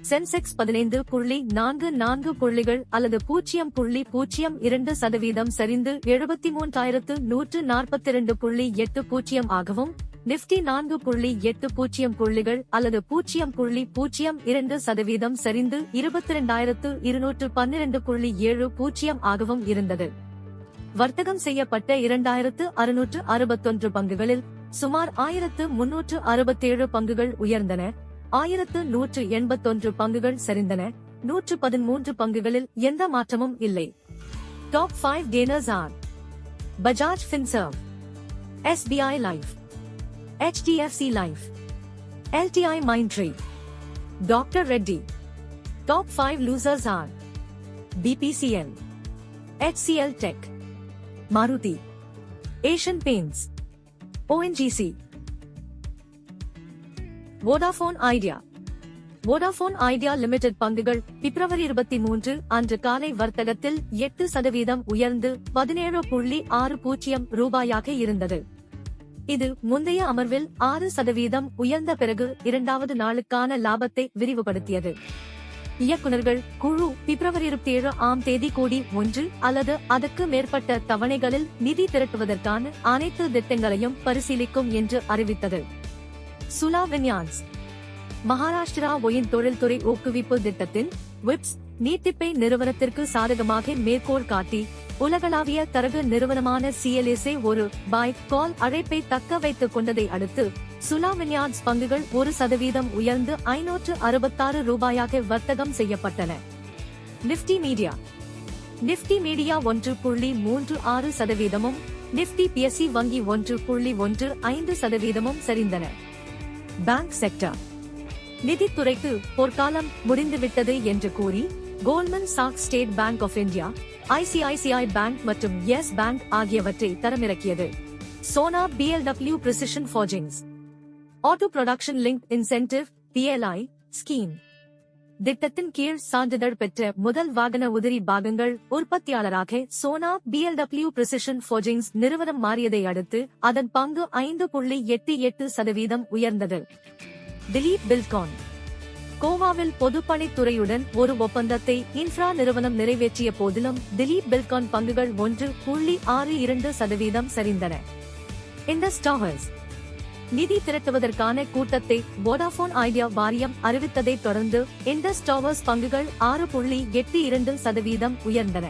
Sensex 15.44 புள்ளிகள் அல்லது 0.02% சரிந்து 73,142.80 ஆகவும், நிப்டி 4.80 புள்ளிகள் அல்லது 0.02% சரிந்து 22,212.70 ஆகவும் இருந்தது. வர்த்தகம் செய்யப்பட்ட 2,661 பங்குகளில் சுமார் 1,367 பங்குகள் உயர்ந்தன, 1,181 பங்குகள் சரிந்தன, 113 பங்குகளில் எந்த மாற்றமும் இல்லை. Top 5 gainers are Bajaj Finserv, SBI Life, HDFC Life, LTI Mindtree, Dr. Reddy. Top 5 losers are BPCL, HCL Tech, Maruti, Asian Paints, ONGC. Vodafone idea. Vodafone idea limited பங்குகள் பிப்ரவரி 23 அன்று காலை வர்த்தகத்தில் 8% உயர்ந்து 17.60 ரூபாயாக இருந்தது. இது முந்தைய அமர்வில் 6% உயர்ந்த பிறகு இரண்டாவது நாளுக்கான லாபத்தை விரிவுபடுத்தியது. இயக்குநர்கள் குழு பிப்ரவரி 27 தேதி கூடி 1 அல்லது அதற்கு மேற்பட்ட தவணைகளில் நிதி திரட்டுவதற்கான அனைத்து திட்டங்களையும் பரிசீலிக்கும் என்று அறிவித்தது. சுலா விஞ்ஞான்ஸ். மகாராஷ்டிரா ஒயின் தொழில்துறை ஊக்குவிப்பு திட்டத்தின் விப்ஸ் நீட்டிப்பை நிறுவனத்திற்கு சாதகமாக மேற்கோள் காட்டி உலகளாவிய தரகு நிறுவனமான CLSA ஒரு பை கால் அழைப்பை தக்க வைத்துக் கொண்டதை அடுத்து சுலா விஞ்ஞான்ஸ் பங்குகள் 1% உயர்ந்து 566 ரூபாயாக வர்த்தகம் செய்யப்பட்டன. Nifty media. Nifty media 1.36%, Nifty PSE வங்கி 1.15% சரிந்தன. Bank sector. நிதித்துறைக்கு பொற்காலம் முடிந்துவிட்டது என்று கூறி கோல்ட்மன் சாக்ஸ், State Bank of India, ICICI bank மற்றும் எஸ் பேங்க் ஆகியவற்றை தரமிறக்கியது. Sona BLW Precision Forgings. Auto production link incentive PLI scheme திட்டத்தின் கீழ் சான்றிதழ் பெற்ற முதல் வாகன உதிரி பாகங்கள் உற்பத்தியாளராக சோனா BLW பிரிசிஷன் ஃபார்ஜிங்ஸ் நிறுவனம் மாறியதை அடுத்து அதன் பங்கு 5.88% உயர்ந்தது. திலீப் பில்ட்கான். கோவாவில் பொதுப்பணித்துறையுடன் ஒரு ஒப்பந்தத்தை இன்ஃப்ரா நிறுவனம் நிறைவேற்றிய போதிலும் திலீப் பில்ட்கான் பங்குகள் 1.62% சரிந்தன. Indies towers. நிதி திரட்டுவதற்கான கூட்டத்தை வோடாஃபோன் ஐடியா வாரியம் அறிவித்ததை தொடர்ந்து இண்டஸ் டவர்ஸ் பங்குகள் 6.82% உயர்ந்தன.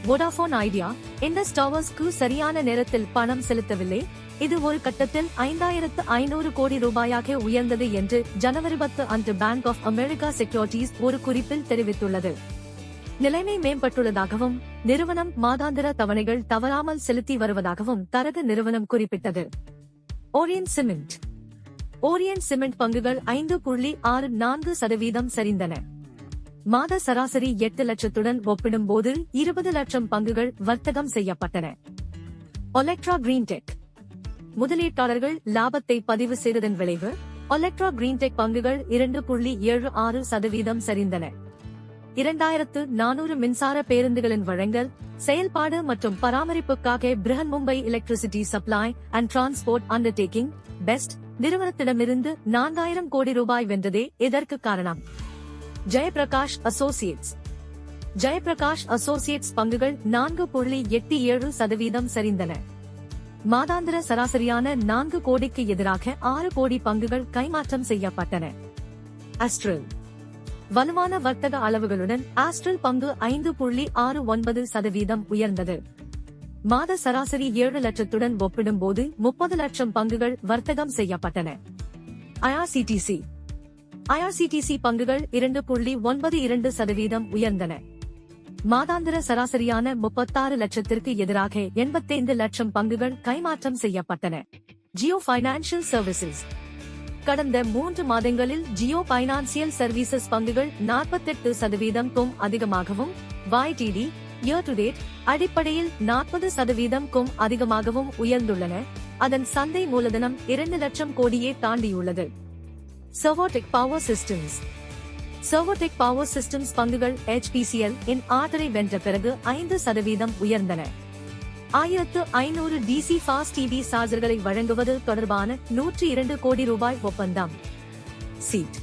வோடாஃபோன் ஐடியா இண்டஸ் டவர்ஸ்க்கு சரியான நேரத்தில் பணம் செலுத்தவில்லை. இது ஒரு கட்டத்தில் 5,500 கோடி ரூபாயாக உயர்ந்தது என்று ஜனவரி 10 அன்று பேங்க் ஆஃப் அமெரிக்கா செக்யூரிட்டீஸ் ஒரு குறிப்பில் தெரிவித்துள்ளது. நிலைமை மேம்பட்டுள்ளதாகவும் நிறுவனம் மாதாந்திர தவணைகள் தவறாமல் செலுத்தி வருவதாகவும் தரகு நிறுவனம் குறிப்பிட்டது. Orient cement. ஓரியன்ட் சிமெண்ட் பங்குகள் 5.64% சரிந்தன. மாத சராசரி 8 லட்சத்துடன் ஒப்பிடும்போது 20 லட்சம் பங்குகள் வர்த்தகம் செய்யப்பட்டன. ஒலெக்ட்ரா கிரீன்டெக். முதலீட்டாளர்கள் லாபத்தை பதிவு செய்ததன் விளைவு ஒலெக்ட்ரா கிரீன்டெக் பங்குகள் 2.76% சரிந்தன. 2,400 மின்சார பேருந்துகளின் வழங்கல், செயல்பாடு மற்றும் பராமரிப்புக்காக Brihan Mumbai electricity supply and transport undertaking BEST நிறுவனத்திடமிருந்து 4,000 கோடி ரூபாய் வென்றதே இதற்கு காரணம். ஜெயபிரகாஷ் அசோசியேட்ஸ். ஜெயபிரகாஷ் அசோசியேட்ஸ் பங்குகள் 4.87% சரிந்தன. மாதாந்திர சராசரியான 4 கோடிக்கு எதிராக 6 கோடி பங்குகள் கைமாற்றம் செய்யப்பட்டன. ஆஸ்ட்ரல். வலுவான வர்த்தக அளவுகளுடன் ஆஸ்ட்ரல் பங்கு 5.69% உயர்ந்தது. மாத சராசரி 7 லட்சத்துடன் ஒப்பிடும்போது 30 லட்சம் பங்குகள் வர்த்தகம் செய்யப்பட்டன. IRCTC பங்குகள் 2.92% உயர்ந்தன. மாதாந்திர சராசரியான 36 லட்சத்திற்கு எதிராக 85 லட்சம் பங்குகள் கைமாற்றம் செய்யப்பட்டன. Jio financial services. கடந்த 3 மாதங்களில் ஜியோ பைனான்சியல் சர்வீசஸ் பங்குகள் 48%க்கும் அதிகமாகவும் YTD இயர் டு டேட் அடிப்படையில் 40%க்கும் அதிகமாகவும் உயர்ந்துள்ளன. அதன் சந்தை மூலதனம் 2 லட்சம் கோடியே தாண்டியுள்ளது. சர்வோடெக் பவர் சிஸ்டம்ஸ். சர்வோடெக் பவர் சிஸ்டம்ஸ் பங்குகள் HPCL இன் ஆர்டரை வென்ற பிறகு 5% உயர்ந்தன. 1,500 DC ஃபாஸ்ட் EV சார்ஜர்களை வழங்குவது தொடர்பான 102 கோடி ரூபாய் ஒப்பந்தம். சீட்.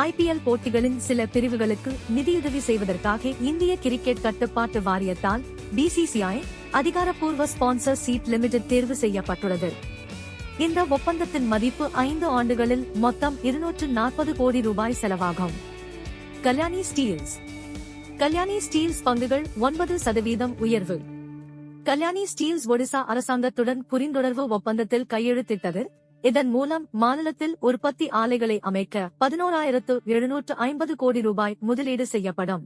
IPL போட்டிகளின் சில பிரிவுகளுக்கு நிதியுதவி செய்வதற்காக இந்திய கிரிக்கெட் கட்டுப்பாட்டு வாரியத்தால் BCCI அதிகாரப்பூர்வ ஸ்பான்சர் சீட் லிமிடெட் தேர்வு செய்யப்பட்டுள்ளது. இந்த ஒப்பந்தத்தின் மதிப்பு 5 ஆண்டுகளில் மொத்தம் 240 கோடி ரூபாய் செலவாகும். கல்யாணி ஸ்டீல்ஸ் கல்யாணி ஸ்டீல்ஸ் பங்குகள் 9% உயர்வு. கல்யாணி ஸ்டீல்ஸ் ஒடிசா அரசாங்கத்துடன் புரிந்துணர்வு ஒப்பந்தத்தில் கையெழுத்திட்டது. இதன் மூலம் மாநிலத்தில் உற்பத்தி ஆலைகளை அமைக்க 11,750 கோடி ரூபாய் முதலீடு செய்யப்படும்.